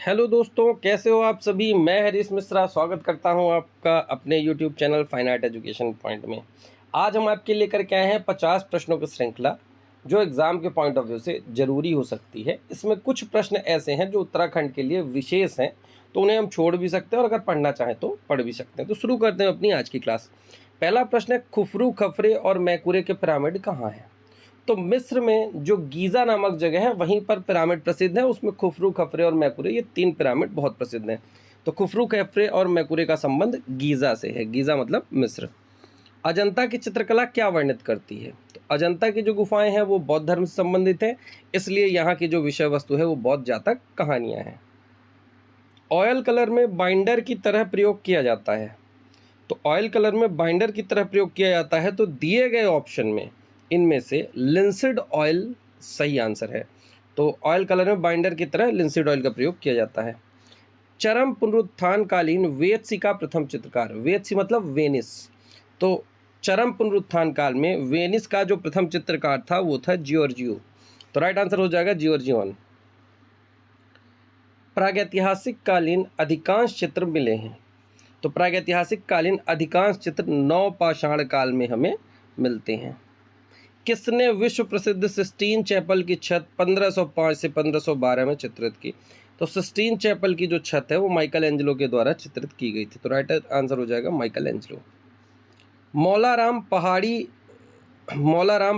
Hello दोस्तों, कैसे हो आप सभी। मैं हरीश मिश्रा स्वागत करता हूं आपका अपने YouTube channel fine art education point में। आज हम आपके लेकर के आए हैं 50 प्रश्नों की श्रृंखला जो एग्ज़ाम के पॉइंट ऑफ व्यू से ज़रूरी हो सकती है। इसमें कुछ प्रश्न ऐसे हैं जो उत्तराखंड के लिए विशेष हैं, तो उन्हें हम छोड़ भी सकते हैं और अगर पढ़ना चाहें तो पढ़ भी सकते हैं। तो शुरू करते हैं अपनी आज की क्लास। पहला प्रश्न है, खुफरू, खफरे और मैकुरे के पिरामिड कहाँ हैं। तो मिस्र में जो गीज़ा नामक जगह है वहीं पर पिरामिड प्रसिद्ध है। उसमें खुफरू, खफरे और मैकुरे ये 3 पिरामिड बहुत प्रसिद्ध हैं। तो खुफरू, खफरे और मैकुरे का संबंध गीज़ा से है। गीज़ा मतलब मिस्र। अजंता की चित्रकला क्या वर्णित करती है। तो अजंता की जो गुफाएं हैं वो बौद्ध धर्म से संबंधित हैं, इसलिए यहाँ की जो विषय वस्तु है वो बौद्ध जातक कहानियाँ हैं। ऑयल कलर में बाइंडर की तरह प्रयोग किया जाता है। तो ऑयल कलर में बाइंडर की तरह प्रयोग किया जाता है, तो दिए गए ऑप्शन में इनमें से लिंसिड ऑयल सही आंसर है। तो ऑयल कलर में बाइंडर की तरह लिंसिड ऑयल का प्रयोग किया जाता है। चरम पुनरुत्थानकालीन वेत्सी का प्रथम चित्रकार, वेत्सी मतलब वेनिस। तो चरम पुनरुत्थान काल में वेनिस का जो प्रथम चित्रकार था वो था जियोर्जियो। तो राइट आंसर हो जाएगा जियोर्जियोन। प्रागैतिहासिक कालीन अधिकांश चित्र मिले हैं। तो प्रागैतिहासिक कालीन अधिकांश चित्र नवपाषाण काल में हमें मिलते हैं। किसने विश्व प्रसिद्ध सिस्टीन चैपल की छत 1505 से 1512 में चित्रित की। तो सिस्टीन चैपल की जो छत है वो माइकल एंजेलो के द्वारा चित्रित की गई थी। तो राइट आंसर हो जाएगा माइकल एंजेलो। मौलाराम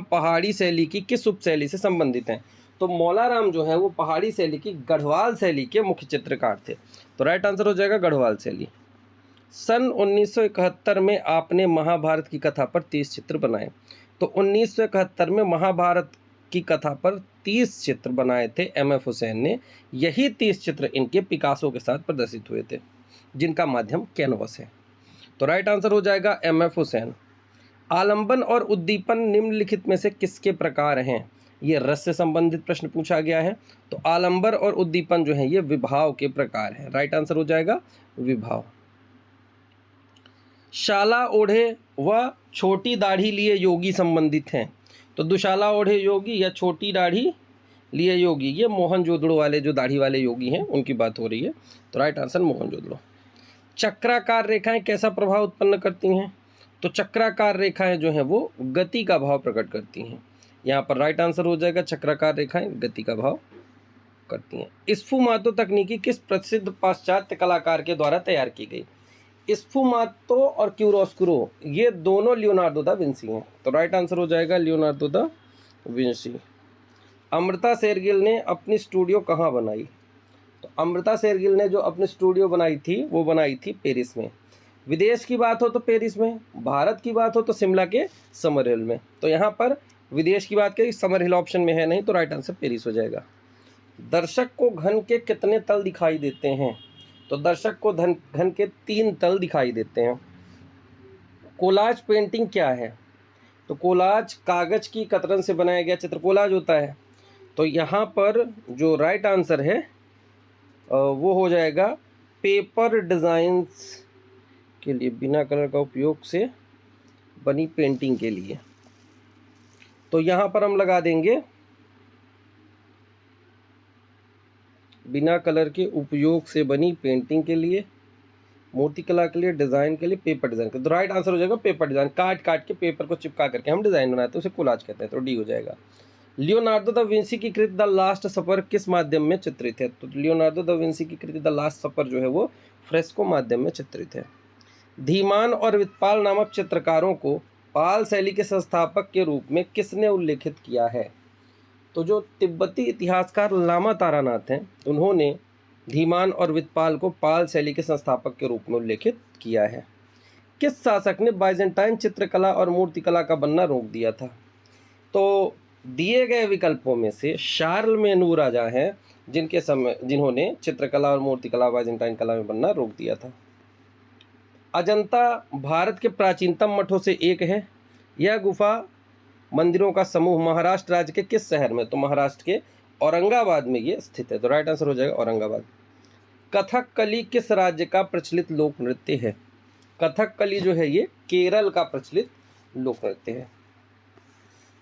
पहाड़ी शैली की किस उपशैली से संबंधित हैं। तो मौलाराम जो है वो पहाड़ी शैली की गढ़वाल शैली के मुख्य चित्रकार थे। तो राइट आंसर हो जाएगा गढ़वाल शैली। सन 1971 में आपने महाभारत की कथा पर 30 चित्र बनाए। तो 1971 में महाभारत की कथा पर 30 चित्र बनाए थे एम.एफ. हुसैन ने। यही 30 चित्र इनके पिकासो के साथ प्रदर्शित हुए थे, जिनका माध्यम कैनवस है। तो राइट आंसर हो जाएगा एम.एफ. हुसैन। आलंबन और उद्दीपन निम्नलिखित में से किसके प्रकार हैं। ये रस से संबंधित प्रश्न पूछा गया है। तो आलंबन और उद्दीपन जो है ये विभाव के प्रकार हैं। राइट आंसर हो जाएगा विभाव। शाला ओढ़े व छोटी दाढ़ी लिए योगी संबंधित हैं। तो दुशाला ओढ़े योगी या छोटी दाढ़ी लिए योगी, ये मोहनजोदड़ो वाले जो दाढ़ी वाले योगी हैं उनकी बात हो रही है। तो राइट आंसर मोहनजोदड़ो। चक्राकार रेखाएं कैसा प्रभाव उत्पन्न करती हैं। तो चक्राकार रेखाएं जो हैं वो गति का भाव प्रकट करती हैं। यहाँ पर राइट आंसर हो जाएगा चक्राकार रेखाएं गति का भाव करती हैं। स्फुमातो तकनीकी किस प्रसिद्ध पाश्चात्य कलाकार के द्वारा तैयार की गई। स्फुमातो और क्यूरोस्कुरो ये दोनों लियोनार्डो दा विंसी हैं। तो राइट आंसर हो जाएगा Leonardo da Vinci. Amrita Shergill ने अपनी स्टूडियो कहाँ बनाई। तो अमृता शेरगिल ने जो अपनी स्टूडियो बनाई थी वो बनाई थी पेरिस में। विदेश की बात हो तो पेरिस में, भारत की बात हो तो शिमला के समर हिल में। तो यहाँ पर विदेश की बात करें, समर हिल ऑप्शन में है नहीं, तो राइट आंसर पेरिस हो जाएगा। दर्शक को घन के कितने तल दिखाई देते हैं। तो दर्शक को घन के 3 तल दिखाई देते हैं। कोलाज पेंटिंग क्या है। तो कोलाज कागज की कतरन से बनाया गया चित्र कोलाज होता है। तो यहाँ पर जो राइट आंसर है वो हो जाएगा पेपर डिज़ाइंस के लिए, बिना कलर का उपयोग से बनी पेंटिंग के लिए। तो यहाँ पर हम लगा देंगे बिना कलर के उपयोग से बनी पेंटिंग के लिए, मूर्तिकला के लिए, डिज़ाइन के लिए, पेपर डिज़ाइन के। तो राइट आंसर हो जाएगा पेपर डिज़ाइन। काट के पेपर को चिपका करके हम डिज़ाइन बनाते हैं, उसे कोलाज कहते हैं। तो डी हो जाएगा। लियोनार्डो दा विंसी की कृति द लास्ट सपर किस माध्यम में चित्रित है। तो लियोनार्डो दा विंसी की कृति द लास्ट सपर जो है वो फ्रेस्को माध्यम में चित्रित है। धीमान और वित्पाल नामक चित्रकारों को पाल शैली के संस्थापक के रूप में किसने उल्लेखित किया है। तो जो तिब्बती इतिहासकार लामा तारानाथ हैं उन्होंने धीमान और वित्पाल को पाल शैली के संस्थापक के रूप में उल्लेखित किया है। किस शासक ने बाइजेंटाइन चित्रकला और मूर्तिकला का बनना रोक दिया था। तो दिए गए विकल्पों में से शार्लमेन राजा हैं जिन्होंने चित्रकला और मूर्तिकला बाइजेंटाइन कला में बनना रोक दिया था। अजंता भारत के प्राचीनतम मठों से एक है। यह गुफा मंदिरों का समूह महाराष्ट्र राज्य के किस शहर में। तो महाराष्ट्र के औरंगाबाद में ये स्थित है। तो राइट आंसर हो जाएगा औरंगाबाद। कथकली किस राज्य का प्रचलित लोक नृत्य है। कथकली जो है ये केरल का प्रचलित लोक नृत्य है।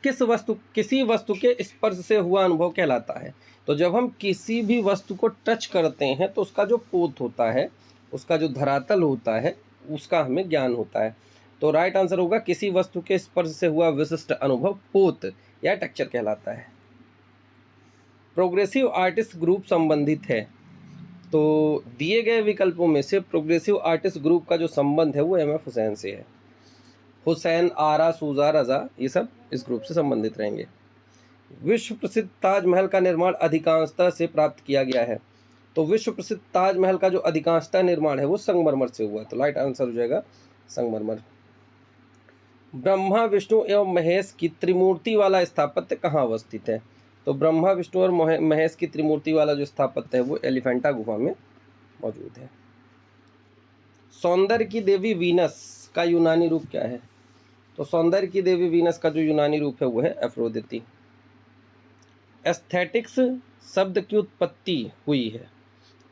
किसी वस्तु के स्पर्श से हुआ अनुभव कहलाता है। तो जब हम किसी भी वस्तु को टच करते हैं तो उसका जो पोत होता है, उसका जो धरातल होता है, उसका हमें ज्ञान होता है। तो राइट आंसर होगा किसी वस्तु के स्पर्श से हुआ विशिष्ट अनुभव पोत या टेक्सचर कहलाता है। प्रोग्रेसिव आर्टिस्ट ग्रुप संबंधित है। तो दिए गए विकल्पों में से प्रोग्रेसिव आर्टिस्ट ग्रुप का जो संबंध है वो एम.एफ. हुसैन से है। हुसैन, आरा, सूजा, रजा ये सब इस ग्रुप से संबंधित रहेंगे। विश्व प्रसिद्ध ताजमहल का निर्माण अधिकांशतः से प्राप्त किया गया है। तो विश्व प्रसिद्ध ताजमहल का जो अधिकांशतः निर्माण है वो संगमरमर से हुआ। तो राइट आंसर हो जाएगा संगमरमर। ब्रह्मा, विष्णु एवं महेश की त्रिमूर्ति वाला स्थापत्य कहाँ अवस्थित है? तो ब्रह्मा, विष्णु और महेश की त्रिमूर्ति वाला जो स्थापत्य है वो एलिफेंटा गुफा में मौजूद है। सौंदर्य की देवी वीनस का यूनानी रूप क्या है? तो सौंदर्य की देवी वीनस का जो यूनानी रूप है वो है एफ्रोदिती। एस्थेटिक्स शब्द की उत्पत्ति हुई है।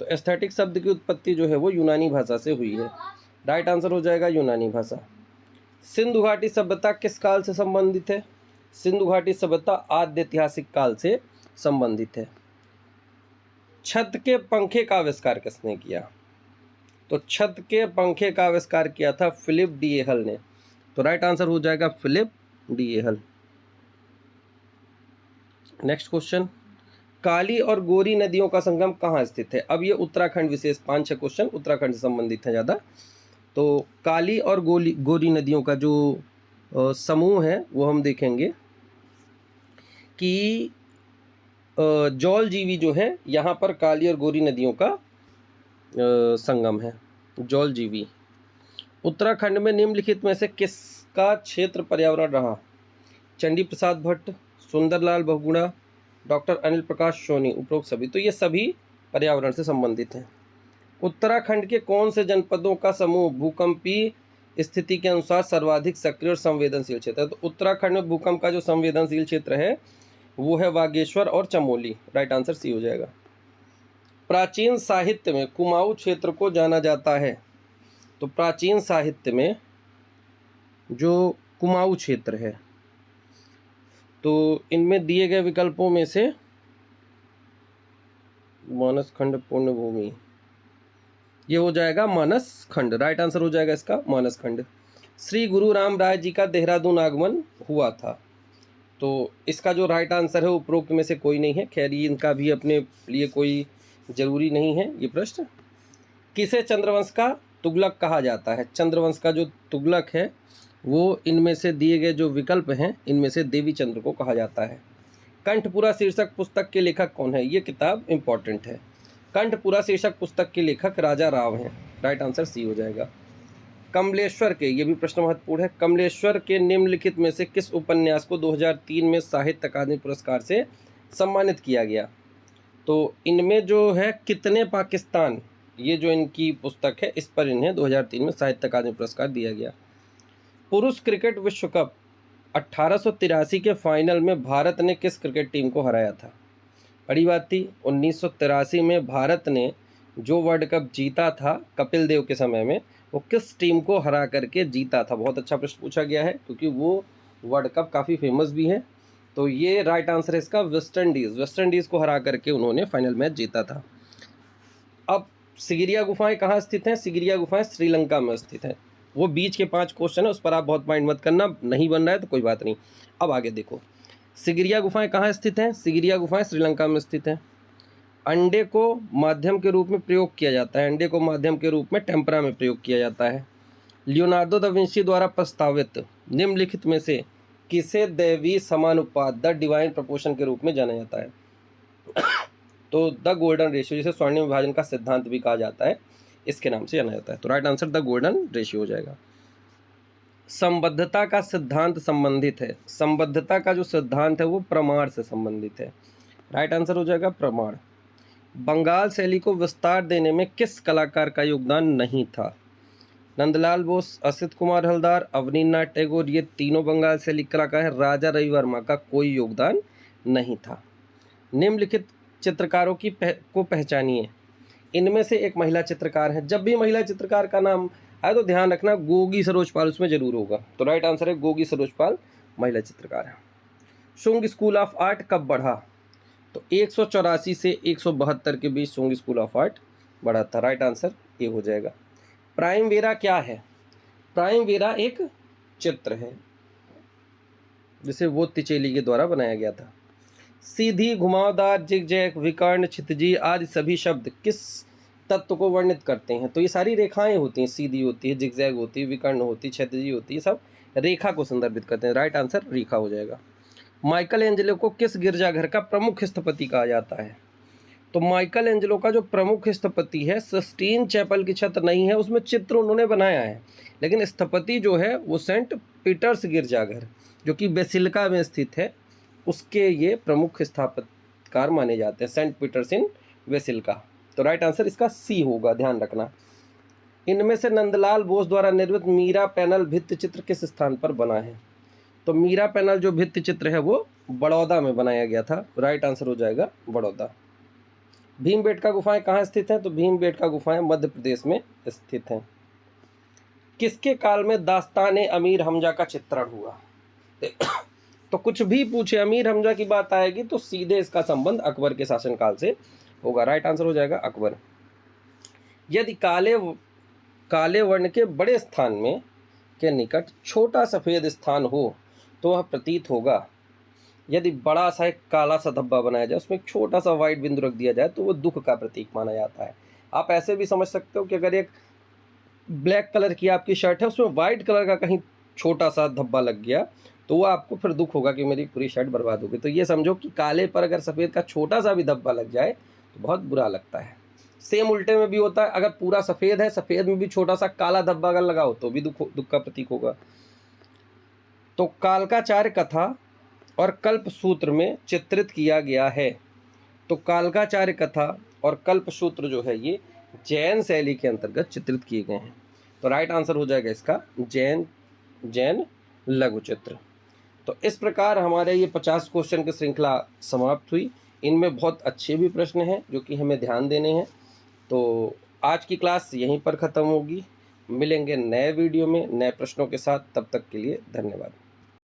तो एस्थेटिक शब्द की उत्पत्ति जो है वो यूनानी भाषा से हुई है। राइट आंसर हो जाएगा यूनानी भाषा। सिंधु घाटी सभ्यता किस काल से संबंधित है? सिंधु घाटी सभ्यता आद्य ऐतिहासिक काल से संबंधित है। छत के पंखे का आविष्कार किसने किया? तो छत के पंखे का आविष्कार किया था फिलिप डी एहल ने। तो राइट आंसर हो जाएगा फिलिप डी एहल। नेक्स्ट क्वेश्चन, काली और गोरी नदियों का संगम कहाँ स्थित है? अब ये उत्तराखंड विशेष 5-6 क्वेश्चन उत्तराखंड से संबंधित हैं ज़्यादा। तो काली और गोरी नदियों का जो समूह है वो हम देखेंगे कि जौलजीवी जो है यहाँ पर काली और गोरी नदियों का संगम है, जौलजीवी। उत्तराखंड में निम्नलिखित में से किसका क्षेत्र पर्यावरण रहा? चंडी प्रसाद भट्ट, सुंदरलाल बहुगुणा, डॉक्टर अनिल प्रकाश सोनी, उपरोक्त सभी। तो ये सभी पर्यावरण से संबंधित हैं। उत्तराखंड के कौन से जनपदों का समूह भूकंपीय स्थिति के अनुसार सर्वाधिक सक्रिय और संवेदनशील क्षेत्र है? तो उत्तराखंड में भूकंप का जो संवेदनशील क्षेत्र है वो है बागेश्वर और चमोली। राइट आंसर सी हो जाएगा। प्राचीन साहित्य में कुमाऊं क्षेत्र को जाना जाता है। तो प्राचीन साहित्य में जो कुमाऊं क्षेत्र है, तो इनमें दिए गए विकल्पों में से मानस खंड, पूर्ण भूमि, ये हो जाएगा मानस खंड। राइट आंसर हो जाएगा इसका मानस खंड। श्री गुरु राम राय जी का देहरादून आगमन हुआ था। तो इसका जो राइट आंसर है उपरोक्त में से कोई नहीं है। खैर इनका भी अपने लिए कोई जरूरी नहीं है ये प्रश्न। किसे चंद्रवंश का तुगलक कहा जाता है? चंद्रवंश का जो तुगलक है वो इनमें से दिए गए जो विकल्प हैं इनमें से देवी चंद्र को कहा जाता है। कंठपुरा शीर्षक पुस्तक के लेखक कौन है? ये किताब इंपॉर्टेंट है। कंठपुरा शीर्षक पुस्तक के लेखक राजा राव हैं। राइट आंसर सी हो जाएगा। कमलेश्वर के, ये भी प्रश्न महत्वपूर्ण है, कमलेश्वर के निम्नलिखित में से किस उपन्यास को 2003 में साहित्य अकादमी पुरस्कार से सम्मानित किया गया? तो इनमें जो है कितने पाकिस्तान, ये जो इनकी पुस्तक है इस पर इन्हें 2003 में साहित्य अकादमी पुरस्कार दिया गया। पुरुष क्रिकेट विश्व कप 1883 के फाइनल में भारत ने किस क्रिकेट टीम को हराया था? बड़ी बात थी। 1983 में भारत ने जो वर्ल्ड कप जीता था कपिल देव के समय में, वो किस टीम को हरा करके जीता था? बहुत अच्छा प्रश्न पूछा गया है क्योंकि वो वर्ल्ड कप काफ़ी फेमस भी है। तो ये राइट आंसर है इसका वेस्ट इंडीज़ को हरा करके उन्होंने फाइनल मैच जीता था। अब सिगिरिया गुफाएं कहाँ स्थित हैं? सिगिरिया गुफाएं श्रीलंका में स्थित हैं। वो बीच के 5 क्वेश्चन है, उस पर आप बहुत माइंड मत करना, नहीं बन रहा है तो कोई बात नहीं। अब आगे देखो, सिगिरिया गुफाएं कहाँ स्थित हैं? सिगिरिया गुफाएं श्रीलंका में स्थित हैं। अंडे को माध्यम के रूप में प्रयोग किया जाता है। अंडे को माध्यम के रूप में टेम्परा में प्रयोग किया जाता है। लियोनार्डो दा विंची द्वारा प्रस्तावित निम्नलिखित में से किसे दैवीय समानुपात द डिवाइन प्रपोर्शन के रूप में जाना जाता है? तो द गोल्डन रेशियो, जिसे स्वर्णिम विभाजन का सिद्धांत भी कहा जाता है, इसके नाम से जाना जाता है। तो right answer the golden ratio हो जाएगा। संबद्धता का सिद्धांत संबंधित है। संबद्धता का जो सिद्धांत है वो प्रमाण से संबंधित है। राइट आंसर हो जाएगा प्रमाण। बंगाल शैली को विस्तार देने में किस कलाकार का योगदान नहीं था? नंदलाल बोस, असित कुमार हलदार, अवनीन्द्रनाथ टैगोर, ये तीनों बंगाल शैली कलाकार हैं। राजा रवि वर्मा का कोई योगदान नहीं था। निम्नलिखित चित्रकारों को पहचानिए। इनमें से एक महिला चित्रकार है। जब भी महिला चित्रकार का नाम आए तो ध्यान रखना गोगी सरोज पाल उसमें जरूर होगा। तो राइट आंसर है गोगी सरोज पाल महिला चित्रकार है। शुंग स्कूल ऑफ आर्ट कब बढ़ा? तो 184 से 172 के बीच शुंग स्कूल ऑफ आर्ट बढ़ा था। राइट आंसर ए हो जाएगा। प्राइमवेरा क्या है? प्राइमवेरा एक चित्र है जिसे बोत्तिचेली के द्वारा बनाया गया था। सीधी, घुमावदार, जिगजैग, विकर्ण, क्षितिजी आदि सभी शब्द किस तत्व को वर्णित करते हैं? तो ये सारी रेखाएं होती हैं, सीधी होती है, जिगजैग होती है, विकर्ण होती है, क्षैतिजी होती है, सब रेखा को संदर्भित करते हैं। राइट आंसर रेखा हो जाएगा। माइकल एंजेलो को किस गिरजाघर का प्रमुख स्थपति कहा जाता है? तो माइकल एंजेलो का जो प्रमुख स्थपति है, सिस्टीन चैपल की छत नहीं है, उसमें चित्र उन्होंने बनाया है, लेकिन स्थपति जो है वो सेंट पीटर्स गिरजाघर जो कि बेसिलिका में स्थित है, उसके ये प्रमुख स्थापत्यकार माने जाते हैं, सेंट पीटर्स इन बेसिलिका। तो राइट आंसर इसका सी होगा, ध्यान रखना। इनमें से नंदलाल बोस द्वारा निर्मित मीरा पैनल भित्ति चित्र किस स्थान पर बना है? तो मीरा पैनल जो भित्ति चित्र है वो बड़ौदा में बनाया गया था। राइट आंसर हो जाएगा बड़ौदा। भीमबेटका गुफाएं कहाँ स्थित हैं? तो भीमबेटका गुफाएं मध्य प्रदेश में स्थित हैं। किसके काल में दास्तान अमीर हमजा का चित्रण हुआ? तो कुछ भी पूछे, अमीर हमजा की बात आएगी तो सीधे इसका संबंध अकबर के शासनकाल से होगा। राइट आंसर हो जाएगा अकबर। यदि काले वर्ण के बड़े स्थान में के निकट छोटा सफेद स्थान हो तो वह प्रतीत होगा। यदि बड़ा सा एक काला सा धब्बा बनाया जाए, उसमें एक छोटा सा वाइट बिंदु रख दिया जाए तो वो दुख का प्रतीक माना जाता है। आप ऐसे भी समझ सकते हो कि अगर एक ब्लैक कलर की आपकी शर्ट है, उसमें वाइट कलर का कहीं छोटा सा धब्बा लग गया तो वो आपको फिर दुख होगा कि मेरी पूरी शर्ट बर्बाद हो गई। तो ये समझो कि काले पर अगर सफ़ेद का छोटा सा भी धब्बा लग जाए तो बहुत बुरा लगता है। सेम उल्टे में भी होता है, अगर पूरा सफ़ेद है, सफ़ेद में भी छोटा सा काला धब्बा अगर लगाओ तो भी दुख का प्रतीक होगा। तो कालकाचार्य कथा और कल्पसूत्र में चित्रित किया गया है। तो कालकाचार्य कथा और कल्पसूत्र जो है ये जैन शैली के अंतर्गत चित्रित किए गए हैं। तो राइट आंसर हो जाएगा इसका जैन लघु चित्र। तो इस प्रकार हमारे ये 50 क्वेश्चन की श्रृंखला समाप्त हुई। इनमें बहुत अच्छे भी प्रश्न हैं जो कि हमें ध्यान देने हैं। तो आज की क्लास यहीं पर ख़त्म होगी। मिलेंगे नए वीडियो में नए प्रश्नों के साथ। तब तक के लिए धन्यवाद।